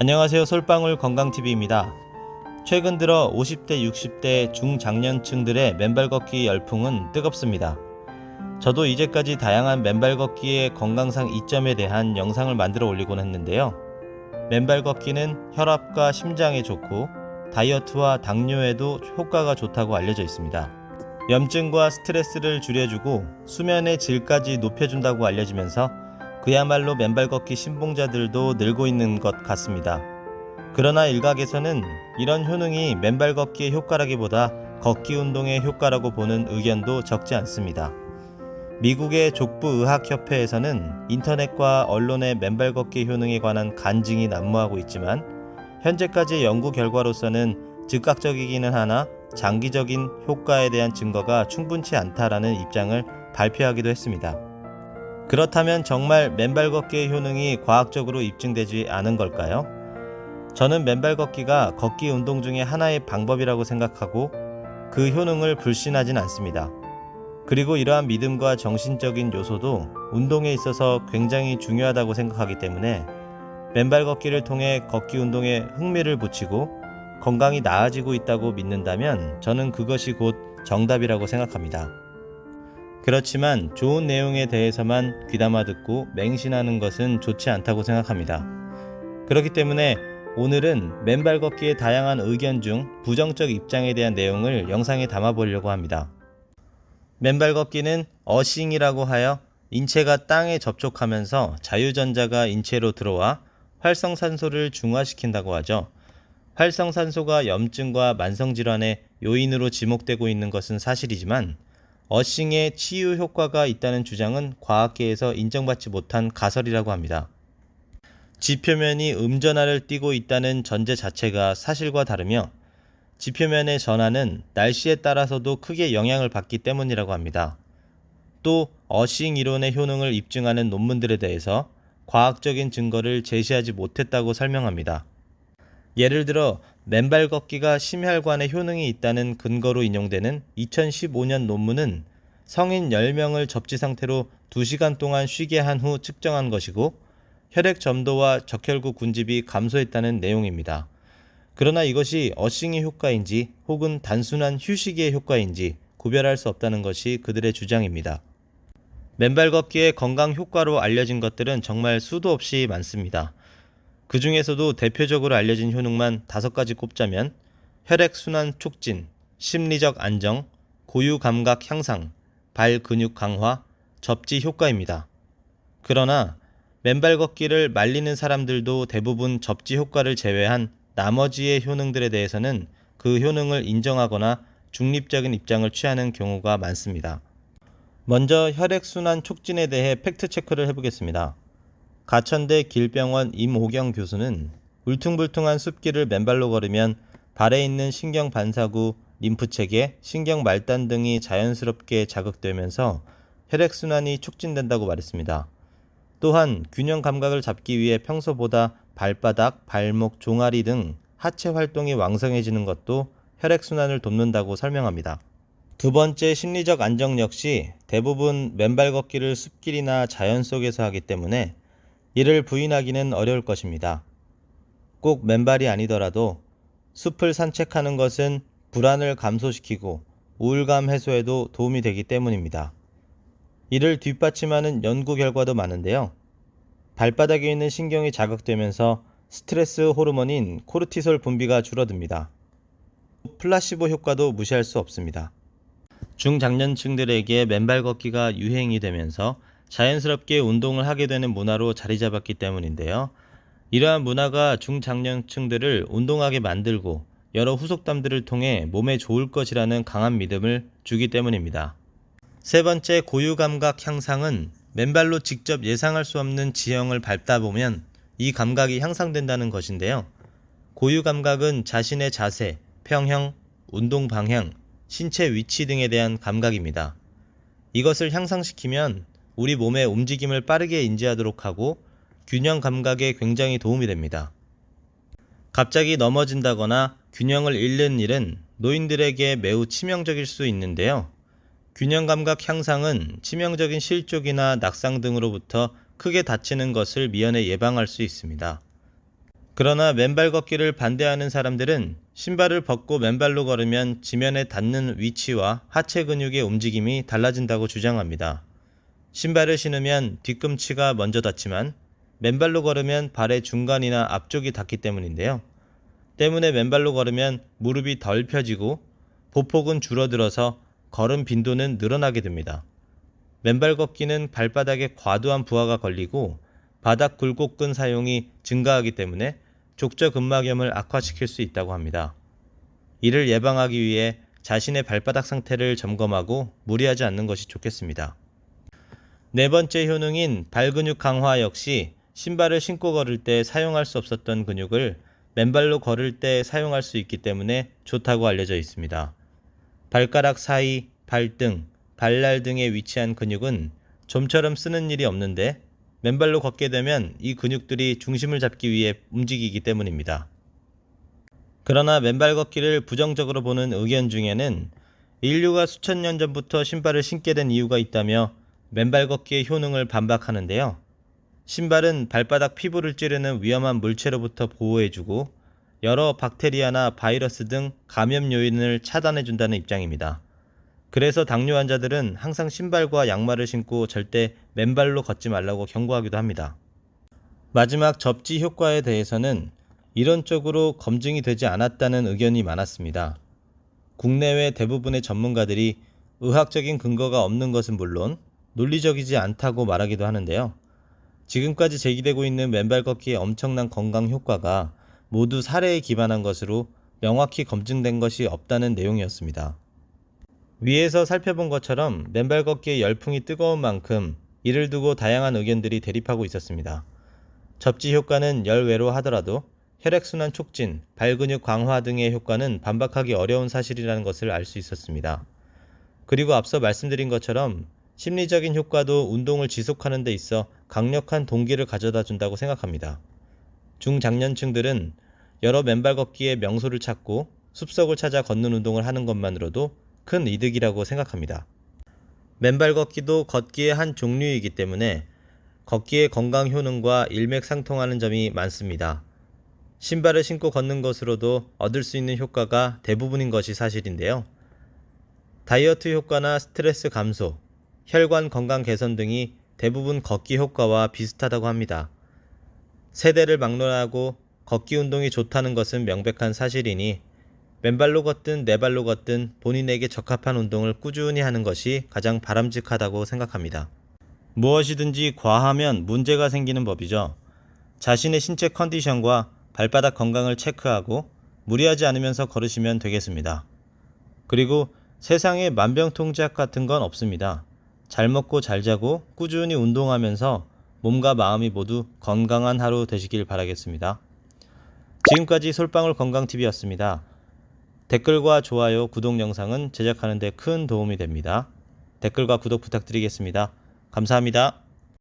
안녕하세요. 솔방울 건강TV입니다. 최근 들어 50대, 60대 중장년층들의 맨발 걷기 열풍은 뜨겁습니다. 저도 이제까지 다양한 맨발 걷기의 건강상 이점에 대한 영상을 만들어 올리곤 했는데요. 맨발 걷기는 혈압과 심장에 좋고 다이어트와 당뇨에도 효과가 좋다고 알려져 있습니다. 염증과 스트레스를 줄여주고 수면의 질까지 높여준다고 알려지면서 그야말로 맨발 걷기 신봉자들도 늘고 있는 것 같습니다. 그러나 일각에서는 이런 효능이 맨발 걷기의 효과라기보다 걷기 운동의 효과라고 보는 의견도 적지 않습니다. 미국의 족부의학협회에서는 인터넷과 언론의 맨발 걷기 효능에 관한 간증이 난무하고 있지만 현재까지의 연구 결과로서는 즉각적이기는 하나 장기적인 효과에 대한 증거가 충분치 않다라는 입장을 발표하기도 했습니다. 그렇다면 정말 맨발 걷기의 효능이 과학적으로 입증되지 않은 걸까요? 저는 맨발 걷기가 걷기 운동 중에 하나의 방법이라고 생각하고 그 효능을 불신하진 않습니다. 그리고 이러한 믿음과 정신적인 요소도 운동에 있어서 굉장히 중요하다고 생각하기 때문에 맨발 걷기를 통해 걷기 운동에 흥미를 붙이고 건강이 나아지고 있다고 믿는다면 저는 그것이 곧 정답이라고 생각합니다. 그렇지만 좋은 내용에 대해서만 귀담아 듣고 맹신하는 것은 좋지 않다고 생각합니다. 그렇기 때문에 오늘은 맨발 걷기의 다양한 의견 중 부정적 입장에 대한 내용을 영상에 담아 보려고 합니다. 맨발 걷기는 어싱이라고 하여 인체가 땅에 접촉하면서 자유전자가 인체로 들어와 활성산소를 중화시킨다고 하죠. 활성산소가 염증과 만성질환의 요인으로 지목되고 있는 것은 사실이지만 어싱의 치유 효과가 있다는 주장은 과학계에서 인정받지 못한 가설이라고 합니다. 지표면이 음전하를 띠고 있다는 전제 자체가 사실과 다르며 지표면의 전하는 날씨에 따라서도 크게 영향을 받기 때문이라고 합니다. 또 어싱 이론의 효능을 입증하는 논문들에 대해서 과학적인 증거를 제시하지 못했다고 설명합니다. 예를 들어 맨발 걷기가 심혈관에 효능이 있다는 근거로 인용되는 2015년 논문은 성인 10명을 접지 상태로 2시간 동안 쉬게 한 후 측정한 것이고 혈액 점도와 적혈구 군집이 감소했다는 내용입니다. 그러나 이것이 어싱의 효과인지 혹은 단순한 휴식의 효과인지 구별할 수 없다는 것이 그들의 주장입니다. 맨발 걷기의 건강 효과로 알려진 것들은 정말 수도 없이 많습니다. 그 중에서도 대표적으로 알려진 효능만 5가지 꼽자면 혈액순환 촉진, 심리적 안정, 고유 감각 향상, 발 근육 강화, 접지 효과입니다. 그러나 맨발 걷기를 말리는 사람들도 대부분 접지 효과를 제외한 나머지의 효능들에 대해서는 그 효능을 인정하거나 중립적인 입장을 취하는 경우가 많습니다. 먼저 혈액순환 촉진에 대해 팩트체크를 해보겠습니다. 가천대 길병원 임호경 교수는 울퉁불퉁한 숲길을 맨발로 걸으면 발에 있는 신경 반사구, 림프체계, 신경 말단 등이 자연스럽게 자극되면서 혈액순환이 촉진된다고 말했습니다. 또한 균형 감각을 잡기 위해 평소보다 발바닥, 발목, 종아리 등 하체 활동이 왕성해지는 것도 혈액순환을 돕는다고 설명합니다. 두 번째 심리적 안정 역시 대부분 맨발 걷기를 숲길이나 자연 속에서 하기 때문에 이를 부인하기는 어려울 것입니다. 꼭 맨발이 아니더라도 숲을 산책하는 것은 불안을 감소시키고 우울감 해소에도 도움이 되기 때문입니다. 이를 뒷받침하는 연구 결과도 많은데요. 발바닥에 있는 신경이 자극되면서 스트레스 호르몬인 코르티솔 분비가 줄어듭니다. 플라시보 효과도 무시할 수 없습니다. 중장년층들에게 맨발 걷기가 유행이 되면서 자연스럽게 운동을 하게 되는 문화로 자리 잡았기 때문인데요. 이러한 문화가 중장년층들을 운동하게 만들고 여러 후속담들을 통해 몸에 좋을 것이라는 강한 믿음을 주기 때문입니다. 세 번째 고유감각 향상은 맨발로 직접 예상할 수 없는 지형을 밟다 보면 이 감각이 향상된다는 것인데요. 고유감각은 자신의 자세, 평형, 운동 방향, 신체 위치 등에 대한 감각입니다. 이것을 향상시키면 우리 몸의 움직임을 빠르게 인지하도록 하고 균형 감각에 굉장히 도움이 됩니다. 갑자기 넘어진다거나 균형을 잃는 일은 노인들에게 매우 치명적일 수 있는데요. 균형 감각 향상은 치명적인 실족이나 낙상 등으로부터 크게 다치는 것을 미연에 예방할 수 있습니다. 그러나 맨발 걷기를 반대하는 사람들은 신발을 벗고 맨발로 걸으면 지면에 닿는 위치와 하체 근육의 움직임이 달라진다고 주장합니다. 신발을 신으면 뒤꿈치가 먼저 닿지만 맨발로 걸으면 발의 중간이나 앞쪽이 닿기 때문인데요. 때문에 맨발로 걸으면 무릎이 덜 펴지고 보폭은 줄어들어서 걸음 빈도는 늘어나게 됩니다. 맨발 걷기는 발바닥에 과도한 부하가 걸리고 바닥 굴곡근 사용이 증가하기 때문에 족저근막염을 악화시킬 수 있다고 합니다. 이를 예방하기 위해 자신의 발바닥 상태를 점검하고 무리하지 않는 것이 좋겠습니다. 네 번째 효능인 발근육 강화 역시 신발을 신고 걸을 때 사용할 수 없었던 근육을 맨발로 걸을 때 사용할 수 있기 때문에 좋다고 알려져 있습니다. 발가락 사이, 발등, 발날 등에 위치한 근육은 좀처럼 쓰는 일이 없는데 맨발로 걷게 되면 이 근육들이 중심을 잡기 위해 움직이기 때문입니다. 그러나 맨발 걷기를 부정적으로 보는 의견 중에는 인류가 수천 년 전부터 신발을 신게 된 이유가 있다며 맨발 걷기의 효능을 반박하는데요. 신발은 발바닥 피부를 찌르는 위험한 물체로부터 보호해주고 여러 박테리아나 바이러스 등 감염 요인을 차단해준다는 입장입니다. 그래서 당뇨 환자들은 항상 신발과 양말을 신고 절대 맨발로 걷지 말라고 경고하기도 합니다. 마지막 접지 효과에 대해서는 이론적으로 검증이 되지 않았다는 의견이 많았습니다. 국내외 대부분의 전문가들이 의학적인 근거가 없는 것은 물론 논리적이지 않다고 말하기도 하는데요. 지금까지 제기되고 있는 맨발 걷기의 엄청난 건강 효과가 모두 사례에 기반한 것으로 명확히 검증된 것이 없다는 내용이었습니다. 위에서 살펴본 것처럼 맨발 걷기의 열풍이 뜨거운 만큼 이를 두고 다양한 의견들이 대립하고 있었습니다. 접지 효과는 열외로 하더라도 혈액순환 촉진, 발근육 강화 등의 효과는 반박하기 어려운 사실이라는 것을 알 수 있었습니다. 그리고 앞서 말씀드린 것처럼 심리적인 효과도 운동을 지속하는 데 있어 강력한 동기를 가져다 준다고 생각합니다. 중장년층들은 여러 맨발 걷기의 명소를 찾고 숲속을 찾아 걷는 운동을 하는 것만으로도 큰 이득이라고 생각합니다. 맨발 걷기도 걷기의 한 종류이기 때문에 걷기의 건강 효능과 일맥상통하는 점이 많습니다. 신발을 신고 걷는 것으로도 얻을 수 있는 효과가 대부분인 것이 사실인데요. 다이어트 효과나 스트레스 감소, 혈관 건강 개선 등이 대부분 걷기 효과와 비슷하다고 합니다. 세대를 막론하고 걷기 운동이 좋다는 것은 명백한 사실이니 맨발로 걷든 네 발로 걷든 본인에게 적합한 운동을 꾸준히 하는 것이 가장 바람직하다고 생각합니다. 무엇이든지 과하면 문제가 생기는 법이죠. 자신의 신체 컨디션과 발바닥 건강을 체크하고 무리하지 않으면서 걸으시면 되겠습니다. 그리고 세상에 만병통치약 같은 건 없습니다. 잘 먹고 잘 자고 꾸준히 운동하면서 몸과 마음이 모두 건강한 하루 되시길 바라겠습니다. 지금까지 솔방울 건강TV였습니다. 댓글과 좋아요, 구독 영상은 제작하는 데 큰 도움이 됩니다. 댓글과 구독 부탁드리겠습니다. 감사합니다.